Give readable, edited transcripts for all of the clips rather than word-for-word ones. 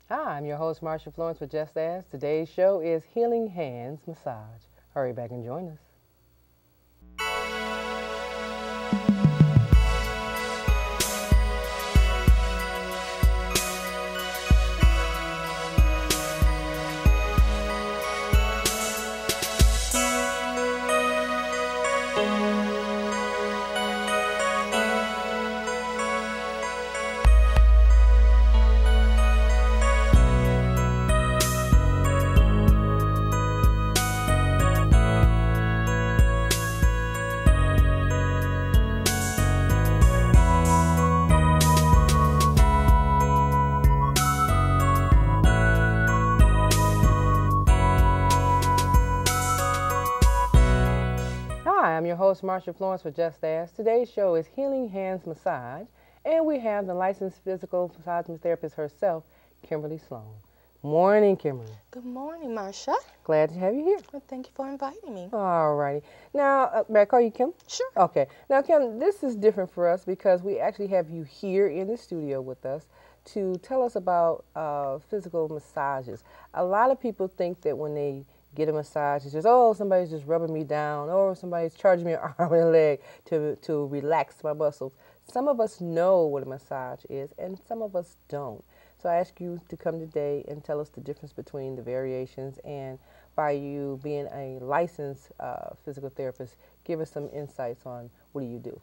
Hi, I'm your host, Marsha Florence with Just Ask. Today's show is Healing Hands Massage. Hurry back and join us. Hi, I'm your host, Marsha Florence with Just Ask. Today's show is Healing Hands Massage, and we have the licensed physical massage therapist herself, Kimberly Sloan. Morning, Kimberly. Good morning, Marsha. Glad to have you here. Well, thank you for inviting me. All righty. Now, may I call you Kim? Sure. Okay. Now, Kim, this is different for us because we actually have you here in the studio with us to tell us about physical massages. A lot of people think that when they get a massage, it's just, oh, somebody's just rubbing me down, or somebody's charging me an arm and a leg to relax my muscles. Some of us know what a massage is, and some of us don't. So I ask you to come today and tell us the difference between the variations, and by you being a licensed physical therapist, give us some insights on what do you do.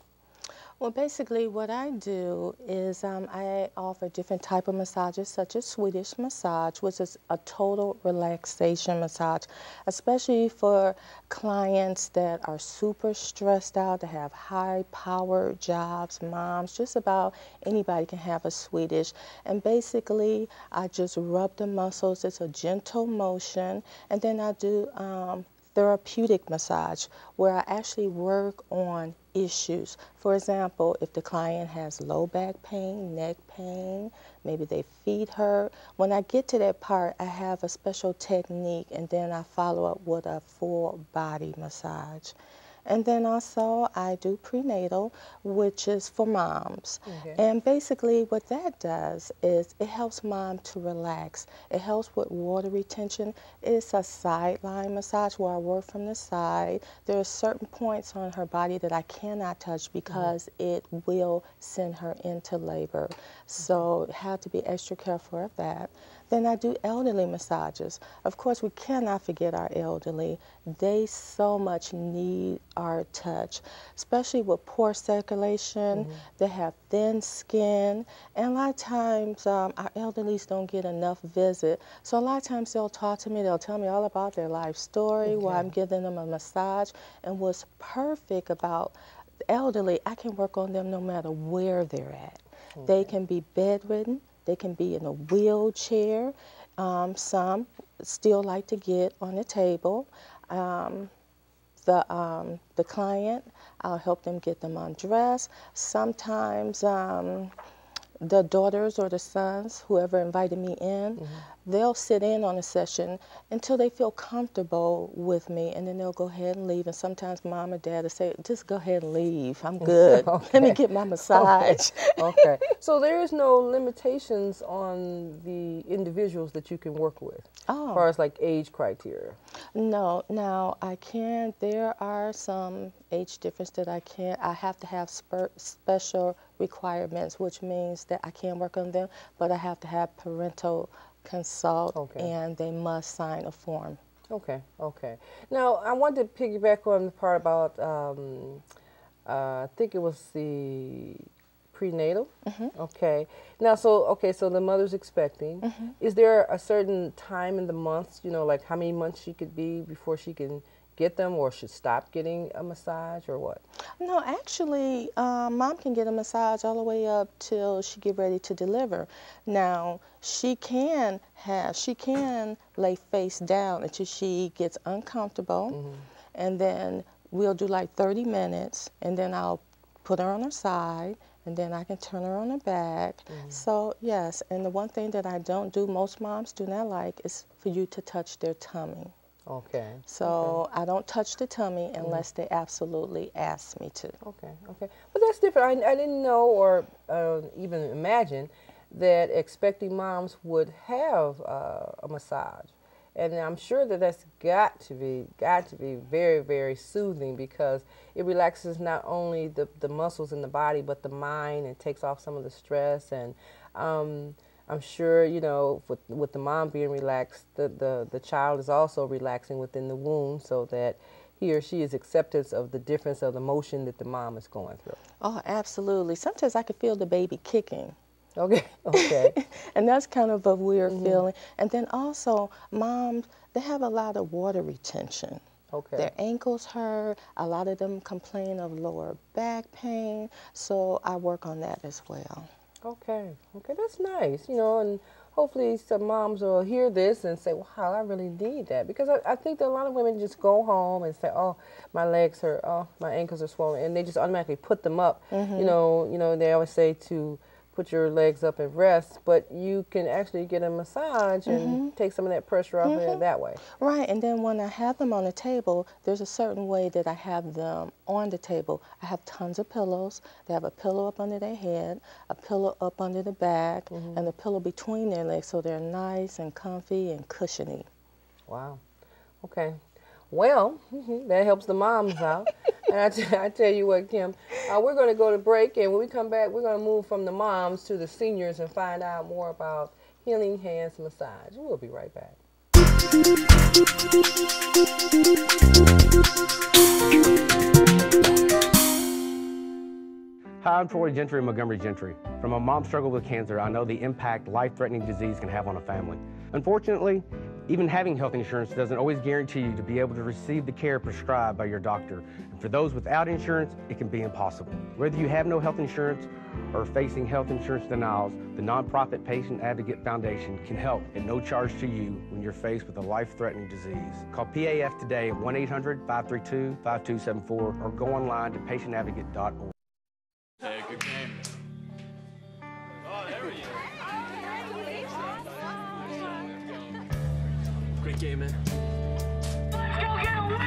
Well, basically what I do is I offer different type of massages, such as Swedish massage, which is a total relaxation massage, especially for clients that are super stressed out, that have high-powered jobs, moms, just about anybody can have a Swedish. And basically, I just rub the muscles. It's a gentle motion, and then I do therapeutic massage, where I actually work on issues. For example, if the client has low back pain, neck pain, maybe their feet hurt, when I get to that part, I have a special technique, and then I follow up with a full body massage. And then also I do prenatal, which is for moms. Okay. And basically what that does is it helps mom to relax. It helps with water retention. It's a sideline massage where I work from the side. There are certain points on her body that I cannot touch because it will send her into labor. So have to be extra careful of that. Then I do elderly massages. Of course, we cannot forget our elderly. They so much need our touch, especially with poor circulation. They have thin skin, and a lot of times our elderlies don't get enough visit. So a lot of times they'll talk to me, they'll tell me all about their life story while I'm giving them a massage. And what's perfect about the elderly, I can work on them no matter where they're at. They can be bedridden, they can be in a wheelchair. Some still like to get on the table. The client, I'll help them get them undressed. Sometimes the daughters or the sons, whoever invited me in, they'll sit in on a session until they feel comfortable with me, and then they'll go ahead and leave. And sometimes mom or dad will say, just go ahead and leave. I'm good. Let me get my massage. Okay. So there is no limitations on the individuals that you can work with, as far as like age criteria. No, now I can, there are some age difference that I have to have special requirements, which means that I can work on them, but I have to have parental consult, and they must sign a form. Okay, okay. Now, I want to piggyback on the part about, I think it was the prenatal. Okay. Now, so the mother's expecting. Is there a certain time in the months, you know, like how many months she could be before she can get them, or should stop getting a massage, or what? No, actually, mom can get a massage all the way up till she get ready to deliver. Now, she can lay face down until she gets uncomfortable, and then we'll do like 30 minutes, and then I'll put her on her side, and then I can turn her on her back. So, yes, and the one thing that I don't do, most moms do not like, is for you to touch their tummy. Okay. So I don't touch the tummy unless they absolutely ask me to. Okay, okay. But that's different. I didn't know or even imagine that expecting moms would have a massage. And I'm sure that that's got to be very, very soothing, because it relaxes not only the muscles in the body, but the mind, and takes off some of the stress. And I'm sure, you know, with the mom being relaxed, the child is also relaxing within the womb, so that he or she is acceptance of the difference of the motion that the mom is going through. Oh, absolutely. Sometimes I could feel the baby kicking. Okay, okay. And that's kind of a weird feeling. And then also, moms, they have a lot of water retention. Okay. Their ankles hurt. A lot of them complain of lower back pain. So I work on that as well. Okay, okay, that's nice, you know, and hopefully some moms will hear this and say, wow, I really need that. Because I think that a lot of women just go home and say, oh, my legs hurt, oh, my ankles are swollen, and they just automatically put them up. You know, they always say to put your legs up and rest, but you can actually get a massage and take some of that pressure off of it that way. Right, and then when I have them on the table, there's a certain way that I have them on the table. I have tons of pillows. They have a pillow up under their head, a pillow up under the back, and a pillow between their legs, so they're nice and comfy and cushiony. Wow. Okay. Well, that helps the moms out. And I tell you what, Kim, we're going to go to break, and when we come back, we're going to move from the moms to the seniors and find out more about Healing Hands Massage. We'll be right back. Hi, I'm Troy Gentry of Montgomery Gentry. From a mom struggle with cancer, I know the impact life-threatening disease can have on a family. Unfortunately, even having health insurance doesn't always guarantee you to be able to receive the care prescribed by your doctor. And for those without insurance, it can be impossible. Whether you have no health insurance or are facing health insurance denials, the nonprofit Patient Advocate Foundation can help at no charge to you when you're faced with a life-threatening disease. Call PAF today at 1-800-532-5274 or go online to patientadvocate.org. Hey, good game. Oh, there we go. Great game, man. Let's go get a win!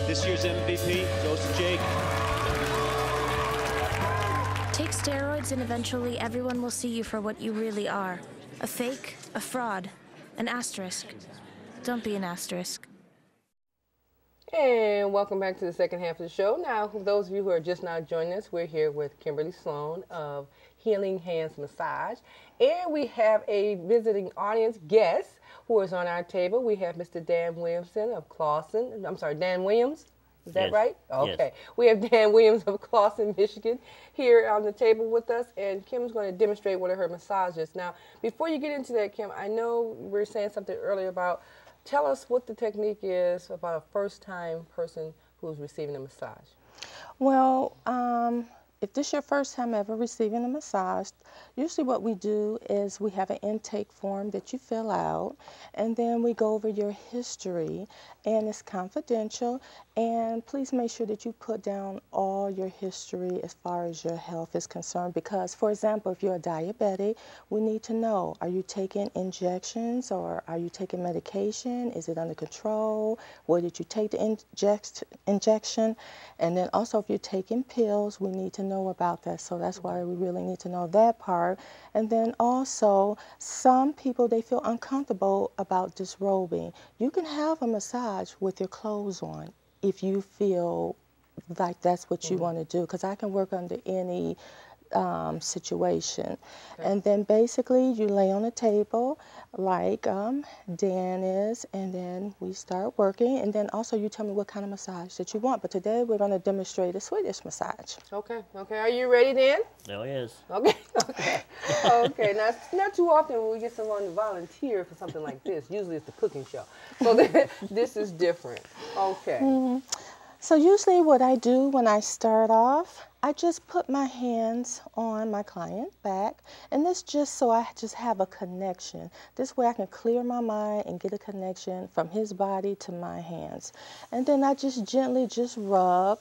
This year's MVP goes to Jake. Take steroids and eventually everyone will see you for what you really are. A fake, a fraud, an asterisk. Don't be an asterisk. And welcome back to the second half of the show. Now, for those of you who are just now joining us, we're here with Kimberly Sloan of Healing Hands Massage. And we have a visiting audience guest who is on our table. We have Mr. Dan Williamson of Clawson. I'm sorry, Dan Williams. Is that right? Okay. Yes. We have Dan Williams of Clawson, Michigan, here on the table with us. And Kim's going to demonstrate one of her massages. Now, before you get into that, Kim, I know we were saying something earlier about, tell us what the technique is about a first-time person who's receiving a massage. Well, if this is your first time ever receiving a massage, usually what we do is we have an intake form that you fill out, and then we go over your history, and it's confidential. And please make sure that you put down all your history as far as your health is concerned, because, for example, if you're a diabetic, we need to know, are you taking injections or are you taking medication? Is it under control? Where did you take the injection? And then also, if you're taking pills, we need to know about that. So that's why we really need to know that part. And then also, some people, they feel uncomfortable about disrobing. You can have a massage with your clothes on if you feel like that's what you want to do, because I can work under any situation. Okay. And then basically you lay on a table like Dan is, and then we start working, and then also you tell me what kind of massage that you want. But today we're going to demonstrate a Swedish massage. Okay, okay. Are you ready, Dan? Oh, yes. Okay, okay. Okay, now it's not too often when we get someone to volunteer for something like this. Usually it's the cooking show. So this is different. Okay. So usually what I do when I start off, I just put my hands on my client's back, and this just so I just have a connection. This way I can clear my mind and get a connection from his body to my hands. And then I just gently rub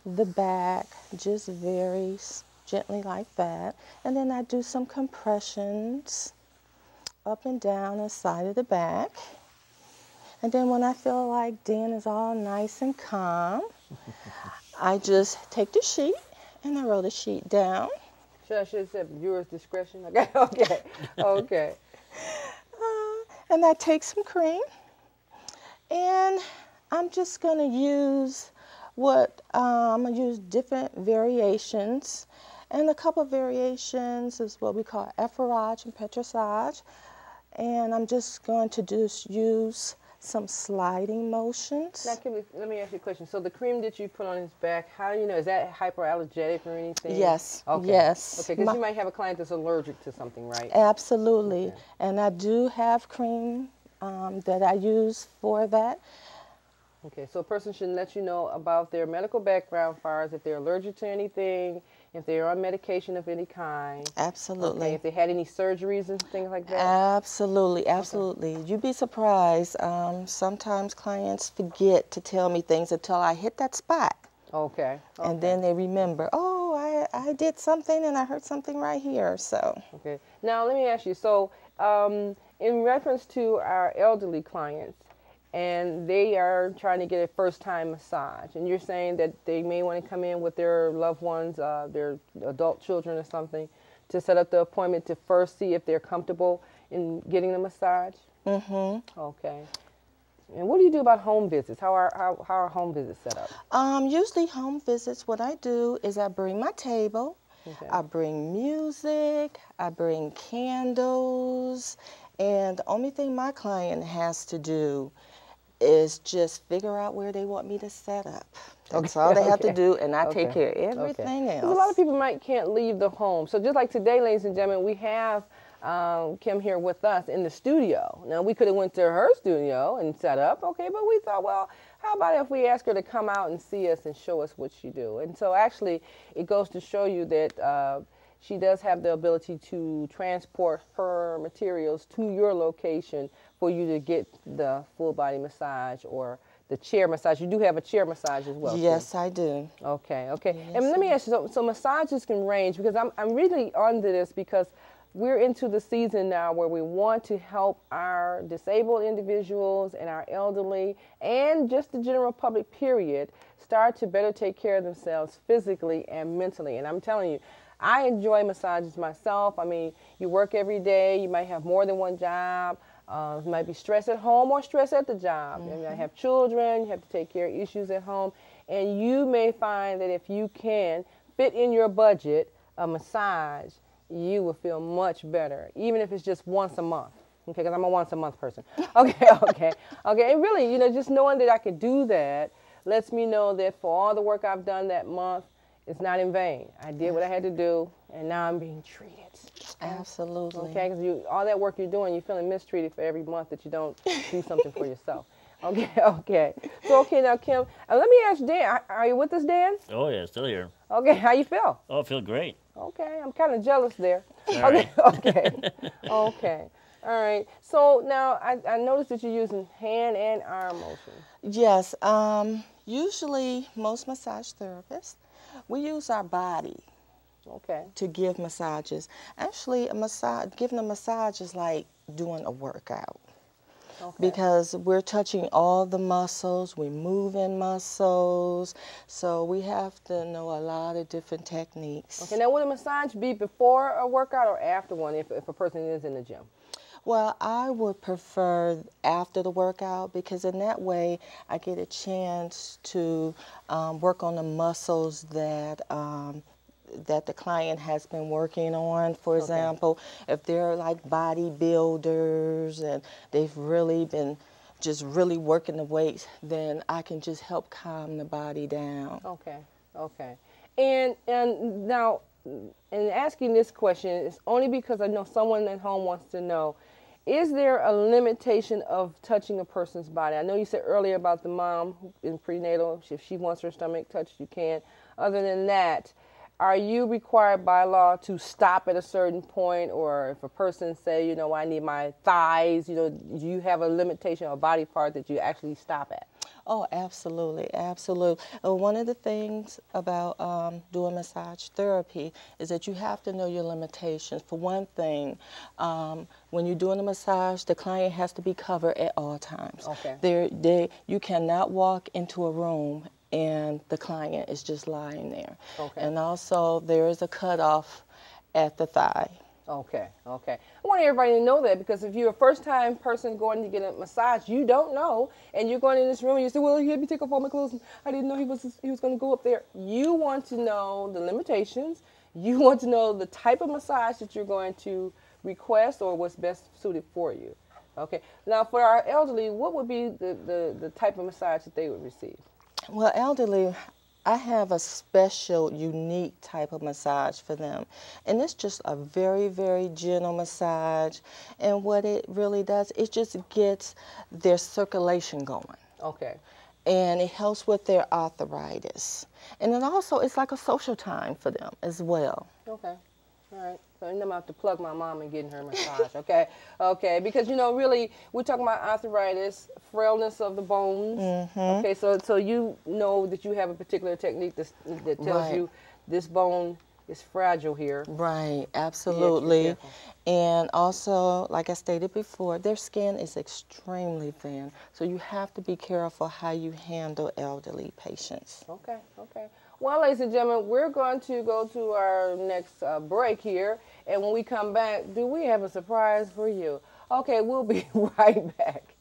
the back, just very gently like that. And then I do some compressions up and down the side of the back. And then when I feel like Dan is all nice and calm, I just take the sheet and I roll the sheet down. Should I have said viewers discretion? Okay, okay, okay. And I take some cream, and I'm just going to use I'm going to use different variations. And a couple of variations is what we call efferage and petrissage. And I'm just going to just use some sliding motions. Now, let me ask you a question. So the cream that you put on his back, how do you know? Is that hyperallergenic or anything? Yes. Okay. Yes. Okay, because you might have a client that's allergic to something, right? Absolutely. Okay. And I do have cream that I use for that. Okay, so a person should let you know about their medical background as far as if they're allergic to anything, if they're on medication of any kind. Absolutely. Okay, if they had any surgeries and things like that. Absolutely, absolutely. Okay. You'd be surprised. Sometimes clients forget to tell me things until I hit that spot. Okay. And then they remember, oh, I did something and I heard something right here, so. Okay. Now, let me ask you, so in reference to our elderly clients, and they are trying to get a first-time massage, and you're saying that they may want to come in with their loved ones, their adult children or something, to set up the appointment to first see if they're comfortable in getting the massage? Mm-hmm. Okay. And what do you do about home visits? How are home visits set up? Usually home visits, what I do is I bring my table, okay. I bring music, I bring candles, and the only thing my client has to do is just figure out where they want me to set up. That's all they have to do, and I take care of everything else. Because a lot of people can't leave the home. So just like today, ladies and gentlemen, we have Kim here with us in the studio. Now, we could have went to her studio and set up, okay, but we thought, well, how about if we ask her to come out and see us and show us what she do? And so actually, it goes to show you that she does have the ability to transport her materials to your location for you to get the full body massage or the chair massage. You do have a chair massage as well. Yes, too. I do. Okay, okay. Yes, and let me ask you, so massages can range, because I'm really onto this because we're into the season now where we want to help our disabled individuals and our elderly and just the general public period start to better take care of themselves physically and mentally. And I'm telling you, I enjoy massages myself. I mean, you work every day. You might have more than one job. You might be stressed at home or stressed at the job. Mm-hmm. You might have children. You have to take care of issues at home. And you may find that if you can fit in your budget a massage, you will feel much better, even if it's just once a month. Okay, because I'm a once a month person. Okay, okay, okay. And really, you know, just knowing that I could do that lets me know that for all the work I've done that month, it's not in vain. I did what I had to do, and now I'm being treated. Absolutely. Okay, because all that work you're doing, you're feeling mistreated for every month that you don't do something for yourself. Okay, okay. So, okay, now, Kim, let me ask Dan. Are you with us, Dan? Oh, yeah, still here. Okay, how you feel? Oh, I feel great. Okay, I'm kind of jealous there. All okay, right. okay, okay. All right. So now I noticed that you're using hand and arm motion. Yes. Usually, most massage therapists, we use our body. Okay. To give massages. Actually, giving a massage is like doing a workout. Okay. Because we're touching all the muscles, we're moving muscles, so we have to know a lot of different techniques. Okay, now would a massage be before a workout or after one if a person is in the gym? Well, I would prefer after the workout because in that way I get a chance to work on the muscles that that the client has been working on. For example, if they're like bodybuilders and they've really been just really working the weights, then I can just help calm the body down. Okay, okay. And now, in asking this question, it's only because I know someone at home wants to know, is there a limitation of touching a person's body? I know you said earlier about the mom in prenatal, if she wants her stomach touched, you can. Other than that, are you required by law to stop at a certain point, or if a person say, I need my thighs, do you have a limitation or body part that you actually stop at? Oh, absolutely, absolutely. One of the things about doing massage therapy is that you have to know your limitations. For one thing, when you're doing a massage, the client has to be covered at all times. Okay. You cannot walk into a room and the client is just lying there. Okay. And also, there is a cutoff at the thigh. Okay, okay. I want everybody to know that, because if you're a first-time person going to get a massage, you don't know, and you're going in this room and you say, well, you had me take off all my clothes, and I didn't know he was going to go up there. You want to know the limitations. You want to know the type of massage that you're going to request or what's best suited for you. Okay. Now, for our elderly, what would be the type of massage that they would receive? Well, elderly, I have a special, unique type of massage for them. And it's just a very, very gentle massage. And what it really does, it just gets their circulation going. Okay. And it helps with their arthritis. And it also, it's like a social time for them as well. Okay. All right. So I'm about to plug my mom and getting her a massage, okay? Okay, because, you know, really, we're talking about arthritis, frailness of the bones. Mm-hmm. Okay, so you know that you have a particular technique that tells Right. you this bone is fragile here. Right, absolutely. careful. And also, like I stated before, their skin is extremely thin. So you have to be careful how you handle elderly patients. Okay, okay. Well, ladies and gentlemen, we're going to go to our next break here. And when we come back, do we have a surprise for you? Okay, we'll be right back.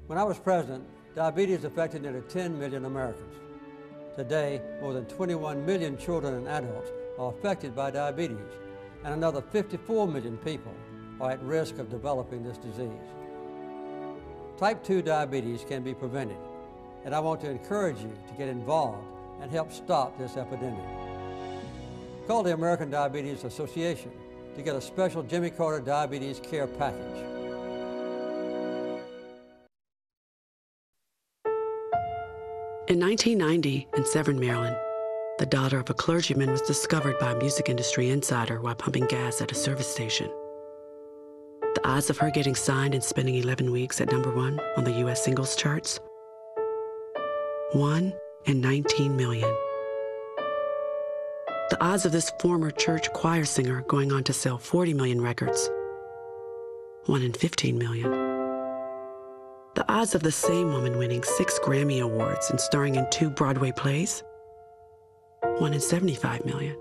When I was president, diabetes affected nearly 10 million Americans. Today, more than 21 million children and adults are affected by diabetes, and another 54 million people are at risk of developing this disease. Type 2 diabetes can be prevented, and I want to encourage you to get involved and help stop this epidemic. Call the American Diabetes Association to get a special Jimmy Carter Diabetes Care Package. In 1990, in Severn, Maryland, the daughter of a clergyman was discovered by a music industry insider while pumping gas at a service station. The odds of her getting signed and spending 11 weeks at #1 on the U.S. singles charts? 1 in 19 million. The odds of this former church choir singer going on to sell 40 million records? 1 in 15 million. The odds of the same woman winning 6 Grammy Awards and starring in 2 Broadway plays? 1 in 75 million.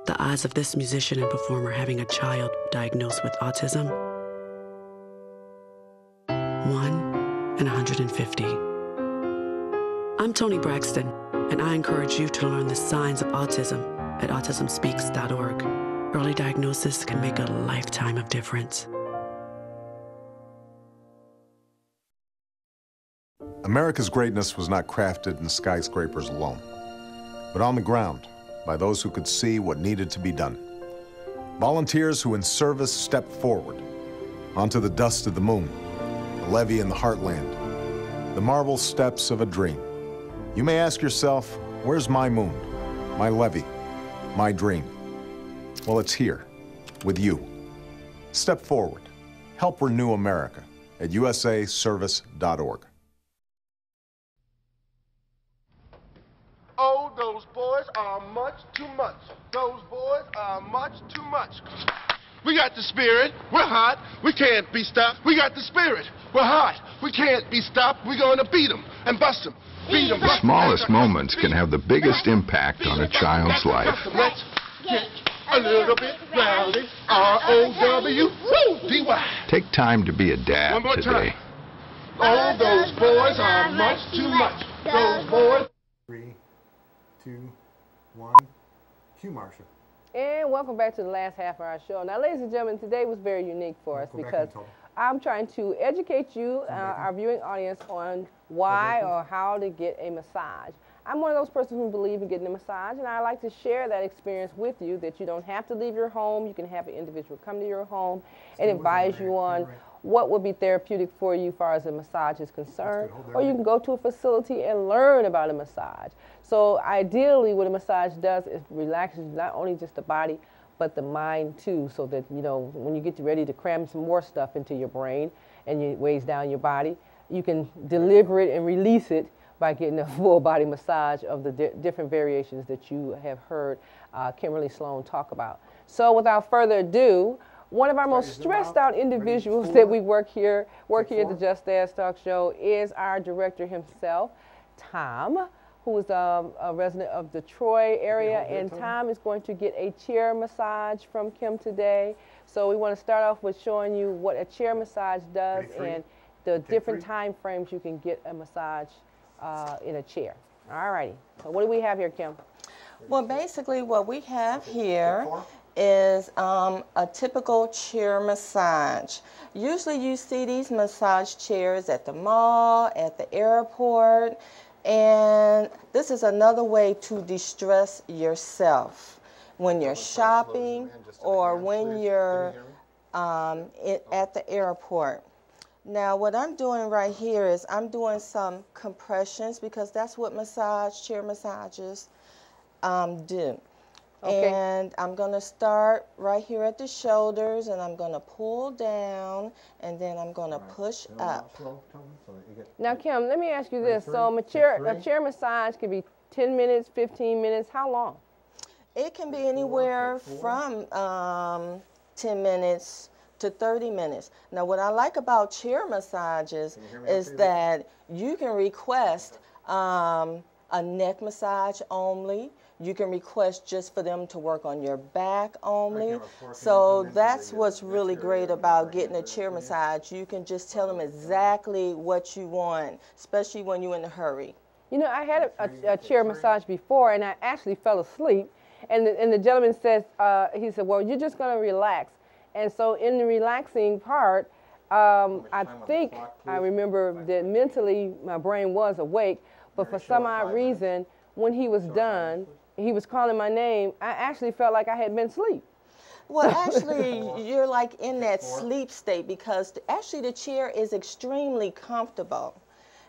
The odds of this musician and performer having a child diagnosed with autism? 1 in 150. I'm Toni Braxton, and I encourage you to learn the signs of autism at autismspeaks.org. Early diagnosis can make a lifetime of difference. America's greatness was not crafted in skyscrapers alone, but on the ground by those who could see what needed to be done. Volunteers who in service stepped forward onto the dust of the moon, the levee in the heartland, the marble steps of a dream. You may ask yourself, where's my moon, my levee, my dream? Well, it's here with you. Step forward. Help renew America at usaservice.org. Oh, those boys are much too much. Those boys are much too much. We got the spirit. We're hot. We can't be stopped. We got the spirit. We're hot. We can't be stopped. We're going to beat them and bust them. Beat them. The smallest moments can have the biggest impact on a child's life. Let's get a little bit rowdy. R-O-W-D-Y. Take time to be a dad One more today. time. Oh, those boys are much too much. Those boys. 3, 2, 1. Cue, Marsha. And welcome back to the last half of our show. Now, ladies and gentlemen, today was very unique for us because I'm trying to educate you, our viewing audience, on why or how to get a massage. I'm one of those persons who believe in getting a massage, and I like to share that experience with you, that you don't have to leave your home. You can have an individual come to your home and advise you on what would be therapeutic for you as far as a massage is concerned, or you can go to a facility and learn about a massage. So ideally what a massage does is relaxes not only just the body, but the mind too, so that, you know, when you get ready to cram some more stuff into your brain and it weighs down your body, you can deliver it and release it by getting a full body massage of the different variations that you have heard Kimberly Sloan talk about. So without further ado, one of our most stressed out individuals that we work here at the Just Ask Talk Show is our director himself, Tom, who is a resident of the Troy area, and Tom is going to get a chair massage from Kim today. So we want to start off with showing you what a chair massage does and the different time frames you can get a massage in a chair. All righty. So what do we have here, Kim? Well, basically what we have here is a typical chair massage. Usually you see these massage chairs at the mall, at the airport, and this is another way to distress yourself when you're shopping or when you're at the airport. Now what I'm doing right here is I'm doing some compressions because that's what chair massages do. Okay. And I'm going to start right here at the shoulders, and I'm going to pull down, and then I'm going to push up. Now, Kim, let me ask you this. So a chair massage could be 10 minutes, 15 minutes. How long? It can be anywhere from 10 minutes to 30 minutes. Now, what I like about chair massages is that you can request a neck massage only. You can request just for them to work on your back only. So that's what's really great about getting a chair massage. You can just tell them exactly what you want, especially when you're in a hurry. You know, I had a chair massage before, and I actually fell asleep. And the gentleman says, he said, well, you're just going to relax. And so in the relaxing part, I think I remember that mentally my brain was awake, but for some odd reason, when he was done, he was calling my name, I actually felt like I had been asleep. Well, actually, you're like in that sleep state because actually the chair is extremely comfortable.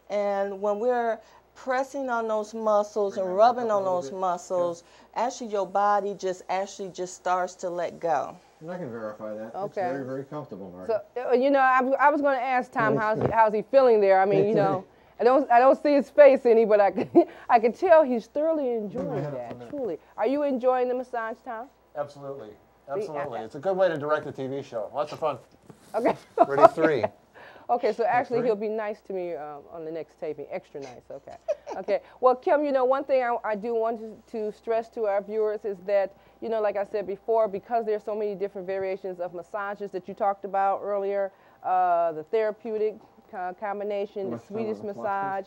And when we're pressing on those muscles and rubbing on those muscles, actually your body just starts to let go. And I can verify that. Okay. It's very, very comfortable, Mark. So, you know, I was going to ask Tom how's he feeling there. I mean, you know, I don't see his face any, but I can tell he's thoroughly enjoying that. Truly, are you enjoying the massage, Tom? Absolutely, absolutely. It's a good way to direct a TV show. Lots of fun. Okay. Ready, 3. Okay, so actually he'll be nice to me on the next taping. Extra nice. Okay. Okay. Well, Kim, you know, one thing I do want to stress to our viewers is that, you know, like I said before, because there's so many different variations of massages that you talked about earlier, the therapeutic combination, the Swedish massage,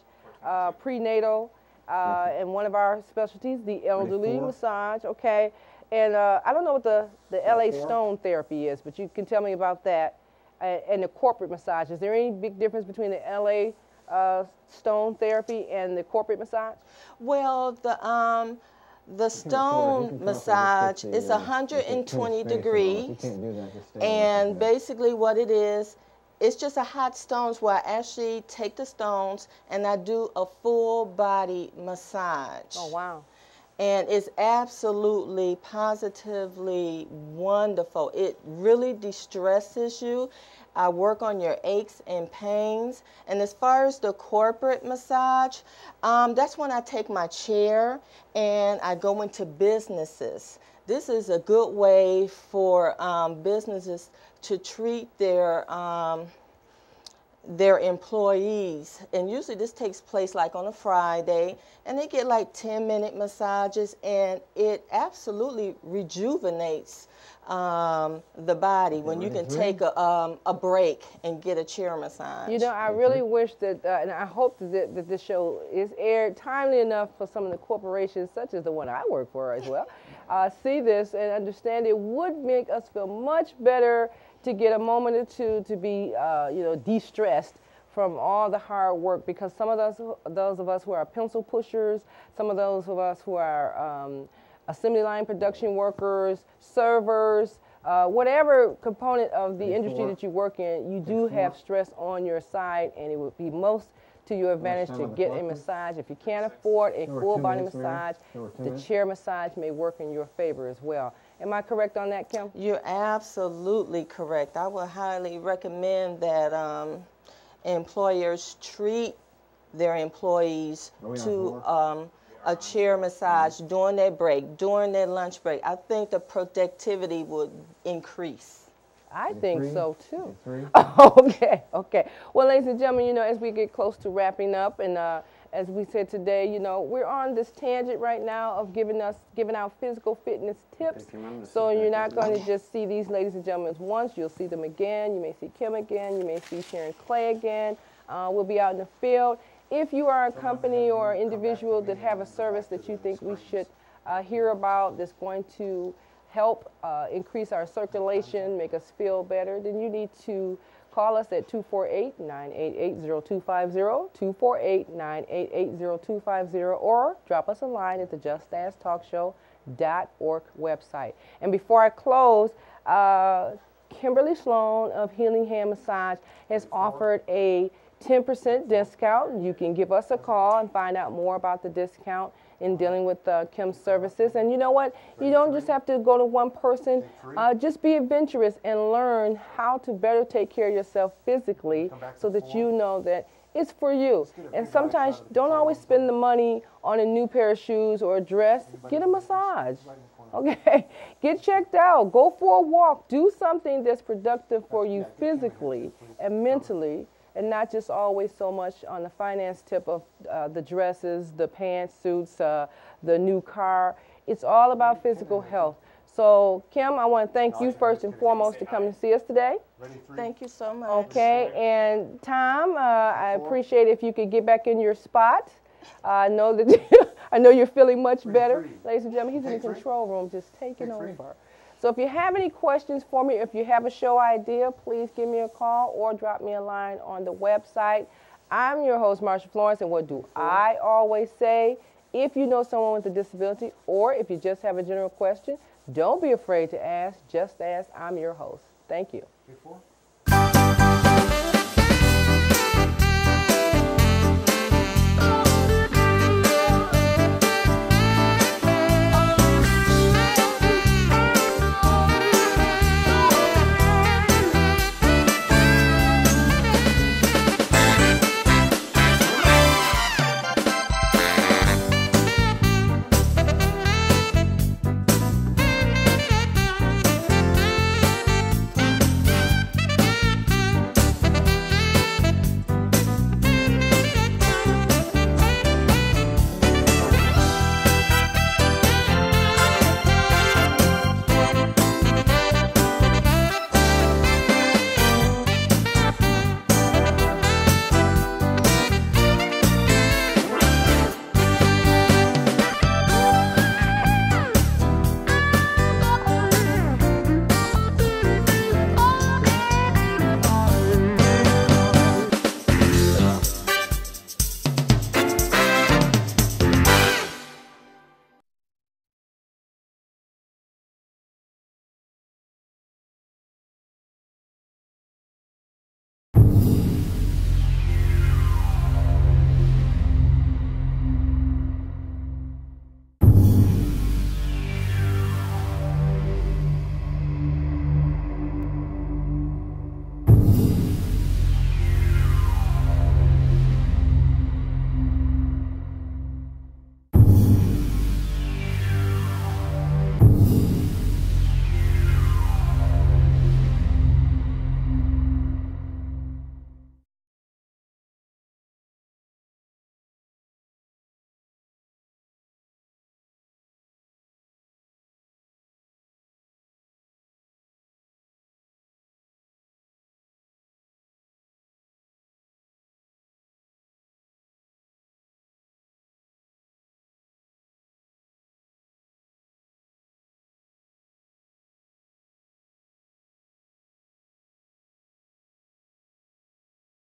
prenatal, and one of our specialties, the elderly massage, okay? And I don't know what the LA Stone therapy is, but you can tell me about that. And the corporate massage. Is there any big difference between the LA Stone therapy and the corporate massage? Well, the stone massage is 120 degrees, and basically what it is, it's just a hot stones where I actually take the stones and I do a full body massage. Oh, wow. And it's absolutely, positively wonderful. It really de-stresses you. I work on your aches and pains. And as far as the corporate massage, that's when I take my chair and I go into businesses. This is a good way for businesses to treat their employees, and usually this takes place like on a Friday, and they get like 10-minute massages, and it absolutely rejuvenates the body when you can take a break and get a chair massage. You know, I really wish that, and I hope that this show is aired timely enough for some of the corporations, such as the one I work for as well, see this and understand it would make us feel much better to get a moment or two to be, you know, de-stressed from all the hard work, because some of those of us who are pencil pushers, some of those of us who are assembly line production workers, servers, whatever component of the industry that you work in, you do have stress on your side, and it would be most to your advantage to get a massage. If you can't afford a full body massage, the chair massage may work in your favor as well. Am I correct on that, Kim? You're absolutely correct. I would highly recommend that employers treat their employees to a chair massage during their break, during their lunch break. I think the productivity would increase. I think so too. Okay. Well, ladies and gentlemen, you know, as we get close to wrapping up, and as we said today, you know, we're on this tangent right now of giving out physical fitness tips. So you're not going to just see these ladies and gentlemen once. You'll see them again. You may see Kim again. You may see Sharon Clay again. We'll be out in the field. If you are a company or individual that have a service that you think we should hear about that's going to help increase our circulation, make us feel better, then you need to call us at 248-988-0250, 248-988-0250, or drop us a line at the JustAskTalkShow.org website. And before I close, Kimberly Sloan of Healing Hand Massage has offered a 10% discount. You can give us a call and find out more about the discount in dealing with Kim's services. And you know what? You don't just have to go to one person. Just be adventurous and learn how to better take care of yourself physically so that you know that it's for you. And sometimes don't always spend the money on a new pair of shoes or a dress. Get a massage. Okay? Get checked out. Go for a walk. Do something that's productive for you physically and mentally, and not just always so much on the finance tip of the dresses, the pants, suits, the new car. It's all about physical health. So, Kim, I want to thank you first and foremost to come and see us today. Thank you so much. Okay, and Tom, I appreciate if you could get back in your spot. I know that I know you're feeling much better. Ladies and gentlemen, he's in the control room just taking over. So if you have any questions for me, if you have a show idea, please give me a call or drop me a line on the website. I'm your host, Marsha Florence, and what do I always say? If you know someone with a disability, or if you just have a general question, don't be afraid to ask. Just ask. I'm your host. Thank you.